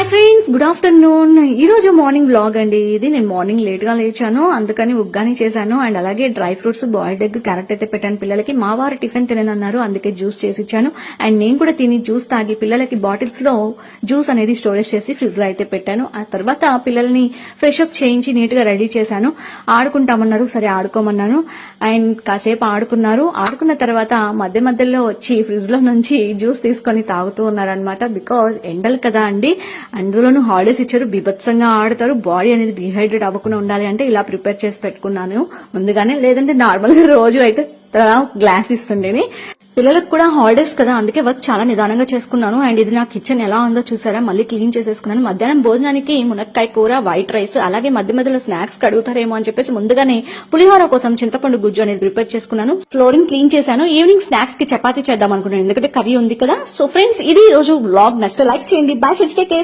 Hi friends, good afternoon. ఈ రోజు morning vlog అండి ఇది. నేను మార్నింగ్ లేట్ గా లేచాను, అందుకని ఉగ్గాని చేశాను అండ్ అలాగే dry fruits, boiled egg, carrot అయితే పెట్టాను పిల్లలకి. మా వారు టిఫిన్ తిననన్నారు, అందుకే జ్యూస్ చేసి ఇచ్చాను. అండ్ నేను కూడా తిని జ్యూస్ తాగి పిల్లలకి బాటిల్స్ లో జ్యూస్ అనేది స్టోరేజ్ చేసి ఫ్రిడ్జ్ లో అయితే పెట్టాను. ఆ తర్వాత పిల్లల్ని ఫ్రెష్ అప్ చేయించి నీట్ గా రెడీ చేశాను. ఆడుకుంటామన్నారు, సరే ఆడుకోమన్నాను. అండ్ కాసేపు ఆడుకున్నారు. ఆడుకున్న తర్వాత మధ్య మధ్యలో వచ్చి ఫ్రిడ్జ్ లో నుంచి జ్యూస్ తీసుకొని తాగుతూ ఉన్నారనమాట. బికాజ్ ఎండలు కదా అండి, అందులోనూ హాలిడేస్ ఇచ్చారు, బీభత్సంగా ఆడతారు. బాడీ అనేది డిహైడ్రేట్ అవ్వకుండా ఉండాలి అంటే ఇలా ప్రిపేర్ చేసి పెట్టుకున్నాను ముందుగానే. లేదంటే నార్మల్ గా రోజు అయితే గ్లాస్ ఇస్తుండేని. పిల్లలకు కూడా హాలిడేస్ కదా, అందుకే వర్క్ చాలా నిదానంగా చేసుకున్నాను. అండ్ ఇది నా కిచెన్ ఎలా ఉందో చూసారా, మళ్ళీ క్లీన్ చేసేసుకున్నాను. మధ్యాహ్నం భోజనానికి మునక్కాయ కూర, వైట్ రైస్, అలాగే మధ్య మధ్యలో స్నాక్స్ కడుగుతారేమో అని చెప్పేసి ముందుగానే పులిహోర కోసం చింతపండు గుజ్జు అనేది ప్రిపేర్ చేసుకున్నాను. ఫ్లోరింగ్ క్లీన్ చేశాను. ఈవినింగ్ స్నాక్స్ కి చపాతీ చేద్దాం అనుకున్నాను, ఎందుకంటే కర్రీ ఉంది కదా. సో ఫ్రెండ్స్, ఇది ఈ రోజు వ్లాగ్. నచ్చితే లైక్ చేయండి. Bye friends, take care.